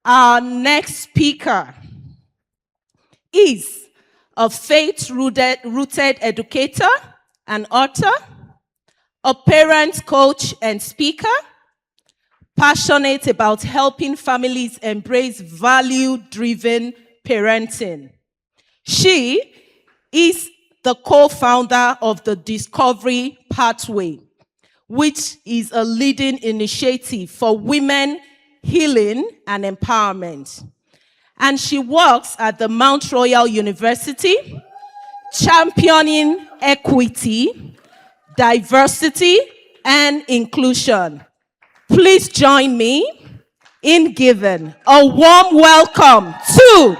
Our next speaker is a faith-rooted educator, an author, a parent, coach, and speaker, passionate about helping families embrace value-driven parenting. She is the co-founder of the Discovery Pathway, which is a leading initiative for women healing and empowerment. And she works at the Mount Royal University, championing equity, diversity, and inclusion. Please join me in giving a warm welcome to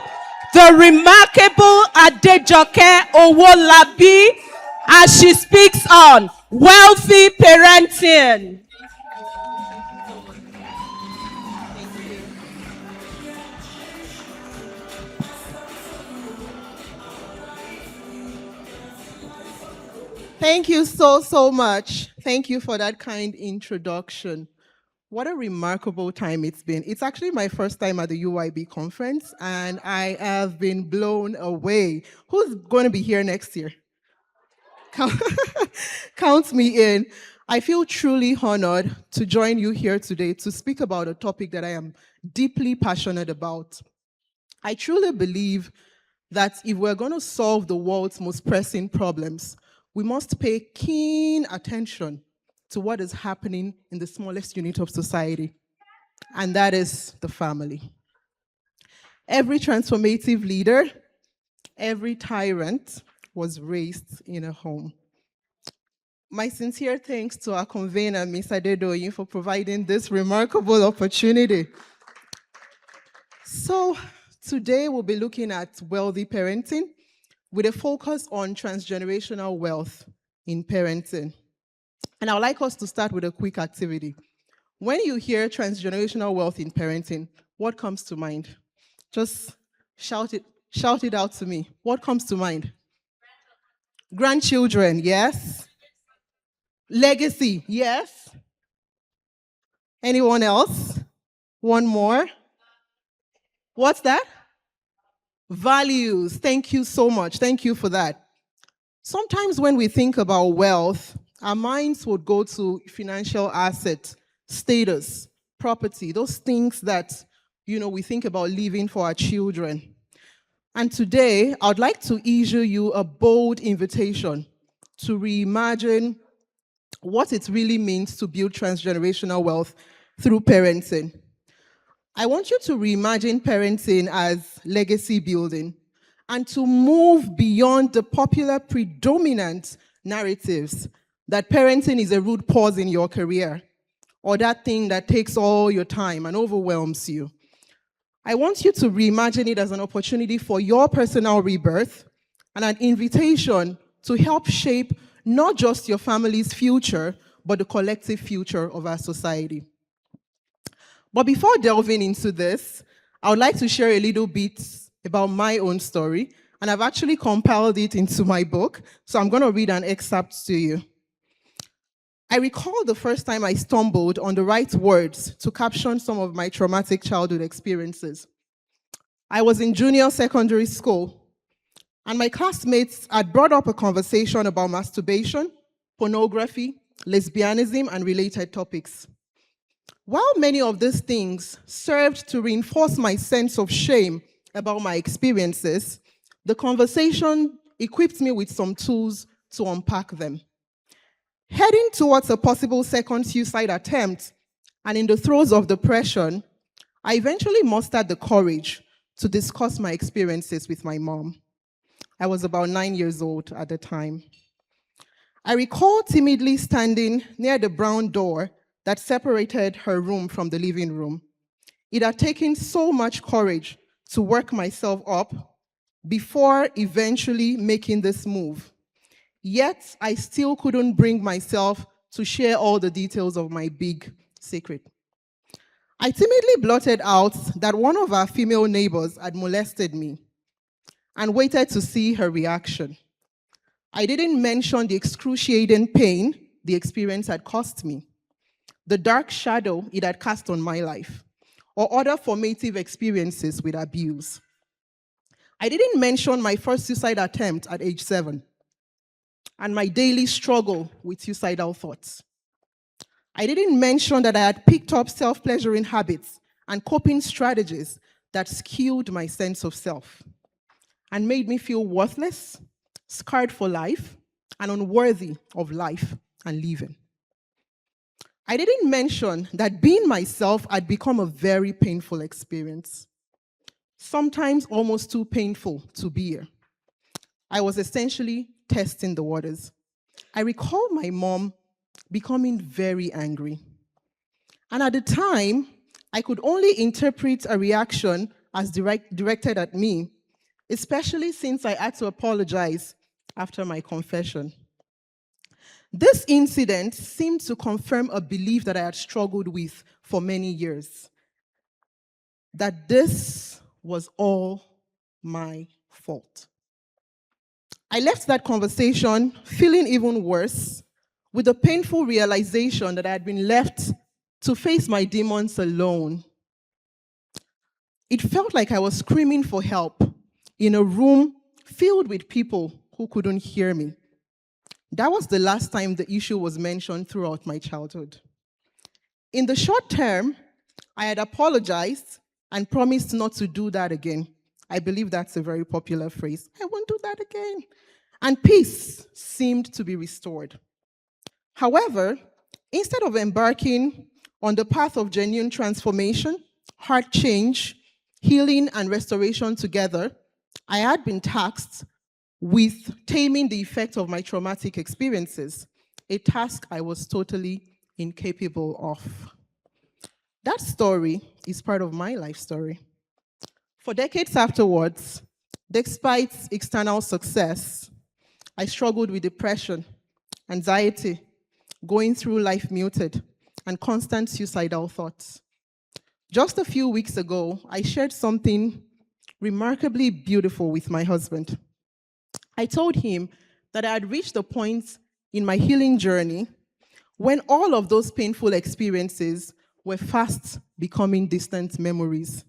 the remarkable Laseinde-Owolabi as she speaks on wealthy parenting. Thank you so much. Thank you for that kind introduction. What a remarkable time it's been. It's actually my first time at the UIB conference, and I have been blown away. Who's going to be here next year? Count me in. I feel truly honored to join you here today to speak about a topic that I am deeply passionate about. I truly believe that if we're going to solve the world's most pressing problems, we must pay keen attention to what is happening in the smallest unit of society, and that is the family. Every transformative leader, every tyrant was raised in a home. My sincere thanks to our convener, Ms. Adedoyin, for providing this remarkable opportunity. So today we'll be looking at wealthy parenting with a focus on transgenerational wealth in parenting. And I would like us to start with a quick activity. When you hear transgenerational wealth in parenting, what comes to mind? Just shout it out to me. What comes to mind? Grandchildren, yes. Legacy, yes. Anyone else? One more. What's that? Values. Thank you so much. Thank you for that. Sometimes when we think about wealth, our minds would go to financial assets, status, property, those things that, we think about leaving for our children. And today, I would like to issue you a bold invitation to reimagine what it really means to build transgenerational wealth through parenting. I want you to reimagine parenting as legacy building and to move beyond the popular predominant narratives that parenting is a rude pause in your career or that thing that takes all your time and overwhelms you. I want you to reimagine it as an opportunity for your personal rebirth and an invitation to help shape not just your family's future, but the collective future of our society. But before delving into this, I would like to share a little bit about my own story, and I've actually compiled it into my book, so I'm going to read an excerpt to you. I recall the first time I stumbled on the right words to caption some of my traumatic childhood experiences. I was in junior secondary school, and my classmates had brought up a conversation about masturbation, pornography, lesbianism, and related topics. While many of these things served to reinforce my sense of shame about my experiences, the conversation equipped me with some tools to unpack them. Heading towards a possible second suicide attempt, and in the throes of depression, I eventually mustered the courage to discuss my experiences with my mom. I was about 9 years old at the time. I recall timidly standing near the brown door that separated her room from the living room. It had taken so much courage to work myself up before eventually making this move. Yet, I still couldn't bring myself to share all the details of my big secret. I timidly blurted out that one of our female neighbors had molested me and waited to see her reaction. I didn't mention the excruciating pain the experience had caused me, the dark shadow it had cast on my life, or other formative experiences with abuse. I didn't mention my first suicide attempt at age 7 and my daily struggle with suicidal thoughts. I didn't mention that I had picked up self-pleasuring habits and coping strategies that skewed my sense of self and made me feel worthless, scarred for life, and unworthy of life and living. I didn't mention that being myself had become a very painful experience, sometimes almost too painful to bear. I was essentially testing the waters. I recall my mom becoming very angry. And at the time, I could only interpret a reaction as directed at me, especially since I had to apologize after my confession. This incident seemed to confirm a belief that I had struggled with for many years, that this was all my fault. I left that conversation feeling even worse, with the painful realization that I had been left to face my demons alone. It felt like I was screaming for help in a room filled with people who couldn't hear me. That was the last time the issue was mentioned throughout my childhood. In the short term, I had apologized and promised not to do that again. I believe that's a very popular phrase. I won't do that again. And peace seemed to be restored. However, instead of embarking on the path of genuine transformation, heart change, healing, and restoration together, I had been tasked with taming the effect of my traumatic experiences, a task I was totally incapable of. That story is part of my life story. For decades afterwards, despite external success, I struggled with depression, anxiety, going through life muted, and constant suicidal thoughts. Just a few weeks ago, I shared something remarkably beautiful with my husband. I told him that I had reached a point in my healing journey when all of those painful experiences were fast becoming distant memories.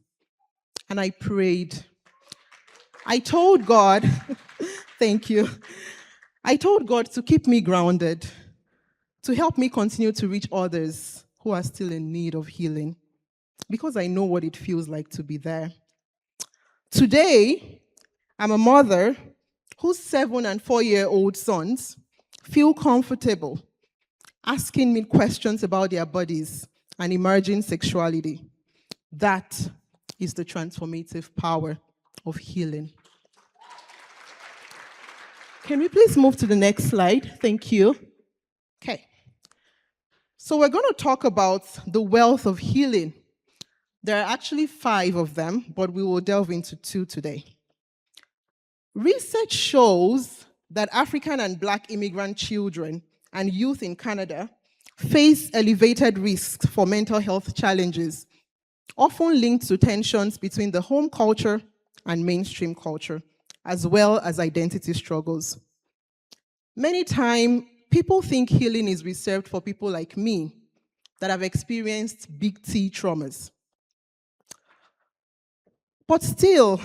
And I prayed. I told God, thank you. I told God to keep me grounded, to help me continue to reach others who are still in need of healing, because I know what it feels like to be there. Today, I'm a mother whose 7- and 4-year-old sons feel comfortable asking me questions about their bodies and emerging sexuality. That is the transformative power of healing. Can we please move to the next slide? Thank you. Okay. So we're going to talk about the wealth of healing. There are actually 5 of them, but we will delve into 2 today. Research shows that African and Black immigrant children and youth in Canada face elevated risks for mental health challenges, often linked to tensions between the home culture and mainstream culture, as well as identity struggles. Many times, people think healing is reserved for people like me that have experienced big T traumas. But still,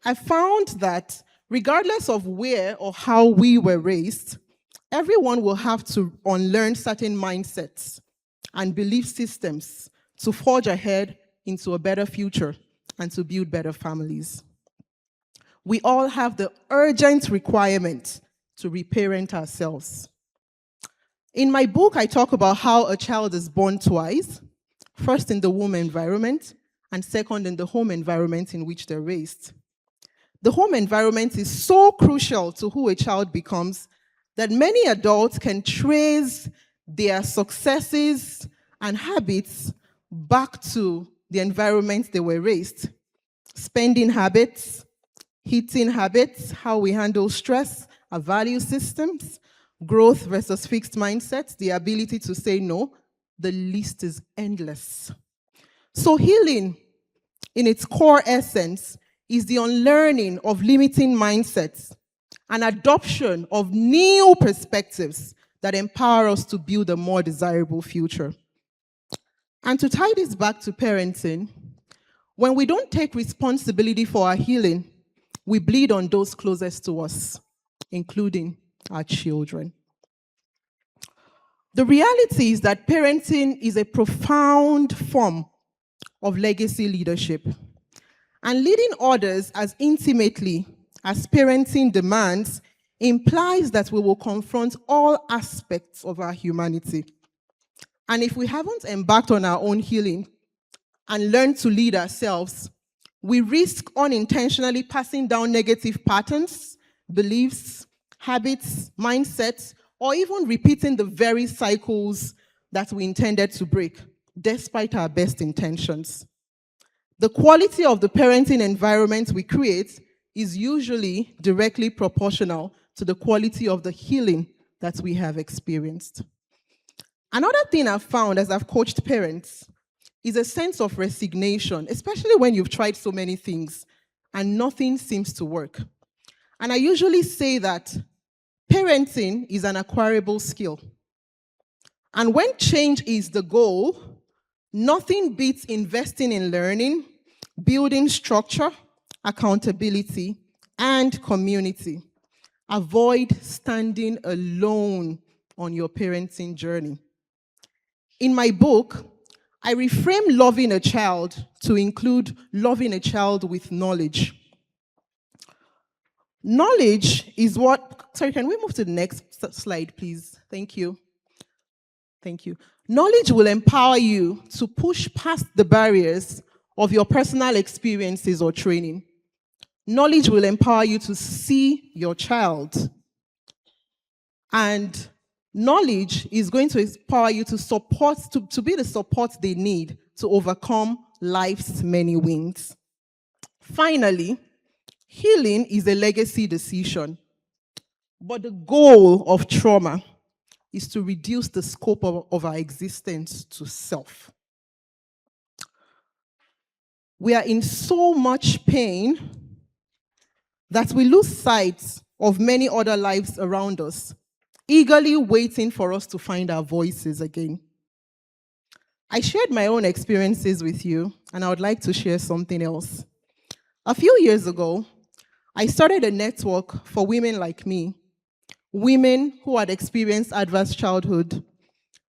I found that regardless of where or how we were raised, everyone will have to unlearn certain mindsets and belief systems to forge ahead into a better future and to build better families. We all have the urgent requirement to reparent ourselves. In my book, I talk about how a child is born twice, first in the womb environment, and second in the home environment in which they're raised. The home environment is so crucial to who a child becomes that many adults can trace their successes and habits back to the environment they were raised. Spending habits, eating habits, how we handle stress, our value systems, growth versus fixed mindsets, the ability to say no, the list is endless. So healing, in its core essence, is the unlearning of limiting mindsets and adoption of new perspectives that empower us to build a more desirable future. And to tie this back to parenting, When we don't take responsibility for our healing, we bleed on those closest to us, including our children. The reality is that parenting is a profound form of legacy leadership. And leading others as intimately as parenting demands implies that we will confront all aspects of our humanity. And if we haven't embarked on our own healing and learned to lead ourselves, we risk unintentionally passing down negative patterns, beliefs, habits, mindsets, or even repeating the very cycles that we intended to break, despite our best intentions. The quality of the parenting environment we create is usually directly proportional to the quality of the healing that we have experienced. Another thing I've found as I've coached parents is a sense of resignation, especially when you've tried so many things and nothing seems to work. And I usually say that parenting is an acquirable skill. And when change is the goal, nothing beats investing in learning, building structure, accountability, and community. Avoid standing alone on your parenting journey. In my book, I reframe loving a child to include loving a child with knowledge. Knowledge is what, sorry, can we move to the next slide, please? Thank you. Thank you. Knowledge will empower you to push past the barriers of your personal experiences or training. Knowledge will empower you to see your child. And knowledge is going to empower you to support, to be the support they need to overcome life's many wins. Finally, healing is a legacy decision. But the goal of trauma is to reduce the scope of our existence to self. We are in so much pain that we lose sight of many other lives around us, eagerly waiting for us to find our voices again. I shared my own experiences with you, and I would like to share something else. A few years ago, I started a network for women like me, women who had experienced adverse childhood,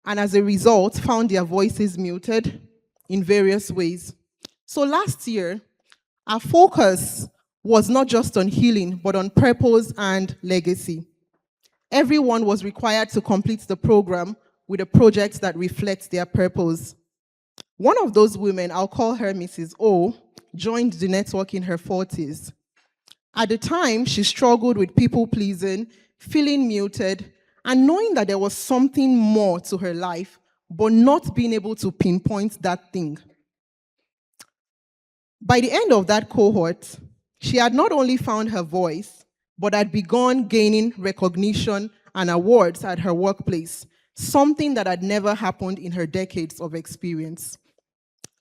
and as a result, found their voices muted in various ways. So last year, our focus was not just on healing, but on purpose and legacy. Everyone was required to complete the program with a project that reflects their purpose. One of those women, I'll call her Mrs. O, joined the network in her 40s. At the time, she struggled with people-pleasing, feeling muted, and knowing that there was something more to her life, but not being able to pinpoint that thing. By the end of that cohort, she had not only found her voice, but had begun gaining recognition and awards at her workplace, something that had never happened in her decades of experience.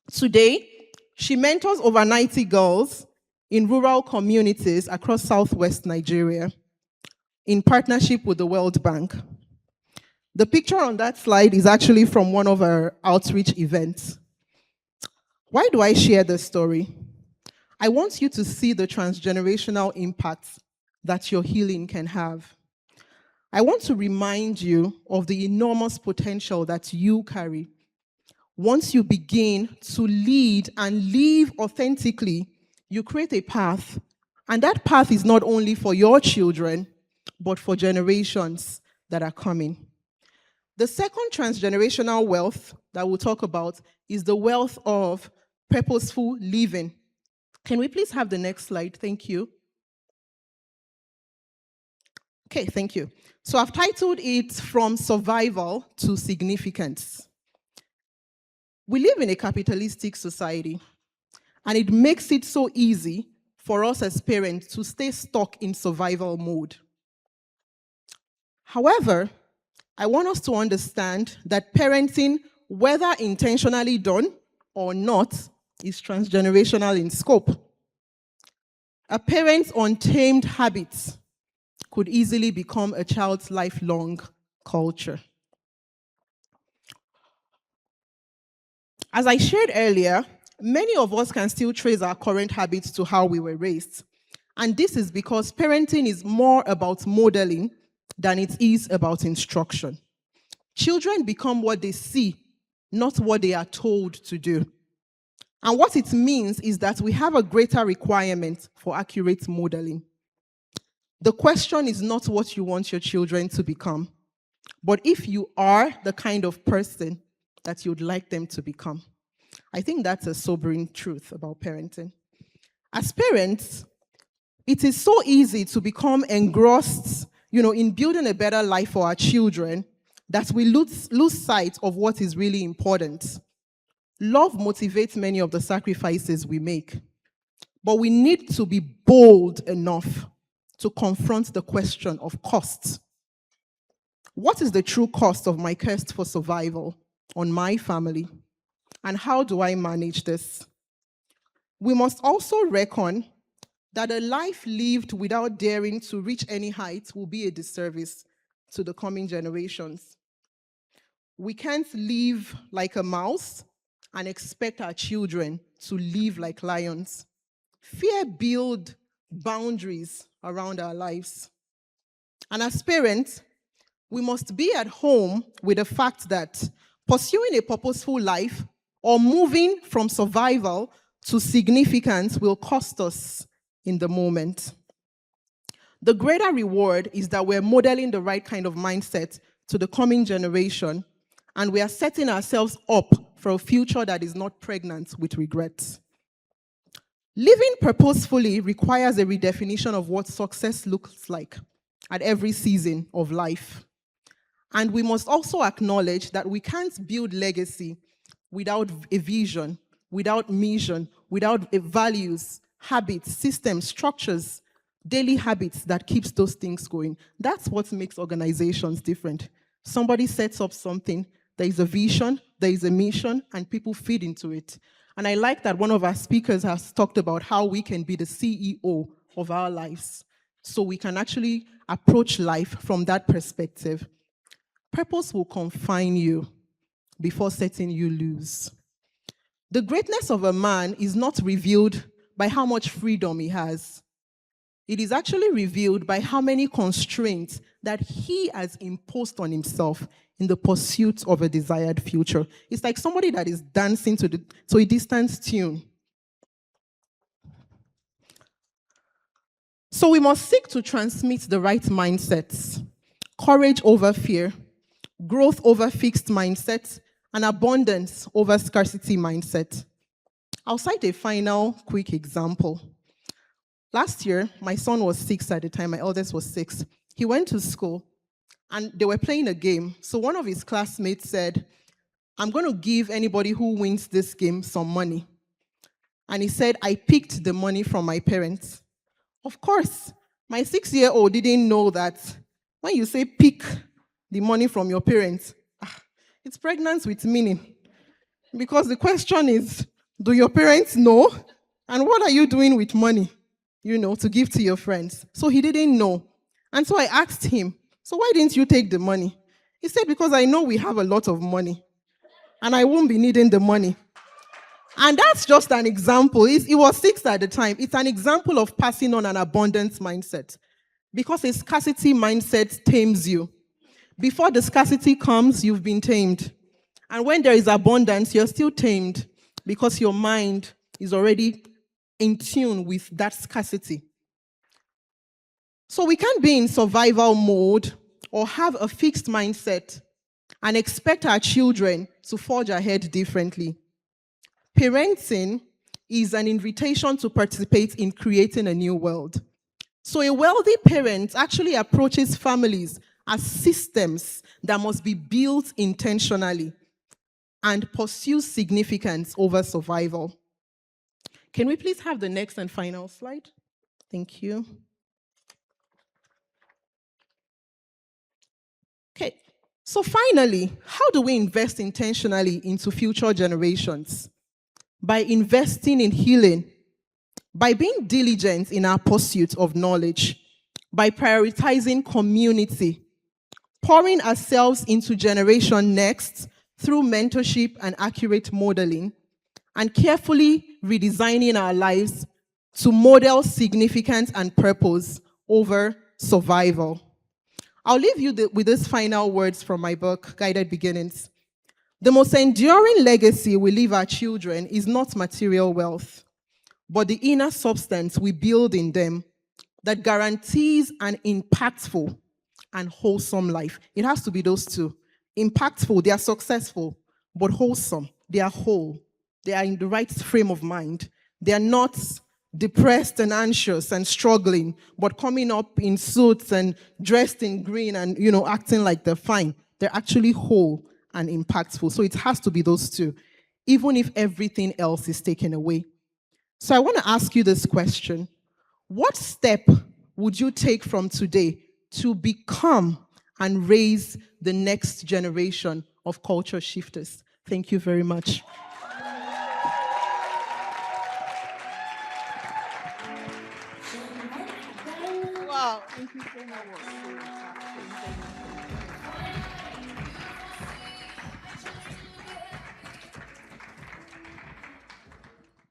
Today, she mentors over 90 girls in rural communities across southwest Nigeria in partnership with the World Bank. The picture on that slide is actually from one of our outreach events. Why do I share this story? I want you to see the transgenerational impact that your healing can have. I want to remind you of the enormous potential that you carry. Once you begin to lead and live authentically, you create a path. And that path is not only for your children, but for generations that are coming. The second transgenerational wealth that we'll talk about is the wealth of purposeful living. Can we please have the next slide? Thank you. Okay, thank you. So I've titled it From Survival to Significance. We live in a capitalistic society, and it makes it so easy for us as parents to stay stuck in survival mode. However, I want us to understand that parenting, whether intentionally done or not, is transgenerational in scope. A parent's untamed habits could easily become a child's lifelong culture. As I shared earlier, many of us can still trace our current habits to how we were raised. And this is because parenting is more about modeling than it is about instruction. Children become what they see, not what they are told to do. And what it means is that we have a greater requirement for accurate modeling. The question is not what you want your children to become, but if you are the kind of person that you'd like them to become. I think that's a sobering truth about parenting. As parents, it is so easy to become engrossed, in building a better life for our children that we lose sight of what is really important. Love motivates many of the sacrifices we make, but we need to be bold enough to confront the question of cost. What is the true cost of my quest for survival on my family? And how do I manage this? We must also reckon that a life lived without daring to reach any height will be a disservice to the coming generations. We can't live like a mouse and expect our children to live like lions. Fear builds boundaries around our lives. And as parents, we must be at home with the fact that pursuing a purposeful life or moving from survival to significance will cost us in the moment. The greater reward is that we're modeling the right kind of mindset to the coming generation, and we are setting ourselves up for a future that is not pregnant with regrets. Living purposefully requires a redefinition of what success looks like at every season of life. And we must also acknowledge that we can't build legacy without a vision, without mission, without values, habits, systems, structures, daily habits that keeps those things going. That's what makes organizations different. Somebody sets up something, there is a vision, there is a mission, and people feed into it. And I like that one of our speakers has talked about how we can be the CEO of our lives, so we can actually approach life from that perspective. Purpose will confine you before setting you loose. The greatness of a man is not revealed by how much freedom he has. It is actually revealed by how many constraints that he has imposed on himself in the pursuit of a desired future. It's like somebody that is dancing to a distant tune. So we must seek to transmit the right mindsets: courage over fear, growth over fixed mindset, and abundance over scarcity mindset. I'll cite a final quick example. Last year, my son was 6 at the time, my eldest was 6. He went to school and they were playing a game. So one of his classmates said, "I'm going to give anybody who wins this game some money." And he said, "I picked the money from my parents." Of course, my 6-year-old didn't know that when you say pick the money from your parents, it's pregnant with meaning. Because the question is, do your parents know? And what are you doing with money, to give to your friends? So he didn't know. And so I asked him, "So why didn't you take the money?" He said, "Because I know we have a lot of money and I won't be needing the money." And that's just an example. He was 6 at the time. It's an example of passing on an abundance mindset. Because a scarcity mindset tames you. Before the scarcity comes, you've been tamed. And when there is abundance, you're still tamed because your mind is already in tune with that scarcity. So we can't be in survival mode or have a fixed mindset and expect our children to forge ahead differently. Parenting is an invitation to participate in creating a new world. So a wealthy parent actually approaches families as systems that must be built intentionally and pursue significance over survival. Can we please have the next and final slide? Thank you. Okay, so finally, how do we invest intentionally into future generations? By investing in healing, by being diligent in our pursuit of knowledge, by prioritizing community, pouring ourselves into generation next through mentorship and accurate modeling, and carefully redesigning our lives to model significance and purpose over survival. I'll leave you with these final words from my book, Guided Beginnings. The most enduring legacy we leave our children is not material wealth, but the inner substance we build in them that guarantees an impactful and wholesome life. It has to be those two. Impactful, they are successful, but wholesome, they are whole. They are in the right frame of mind. They are not depressed and anxious and struggling, but coming up in suits and dressed in green and, acting like they're fine. They're actually whole and impactful. So it has to be those two, even if everything else is taken away. So I want to ask you this question. What step would you take from today to become and raise the next generation of culture shifters? Thank you very much. Wow. Thank you so much.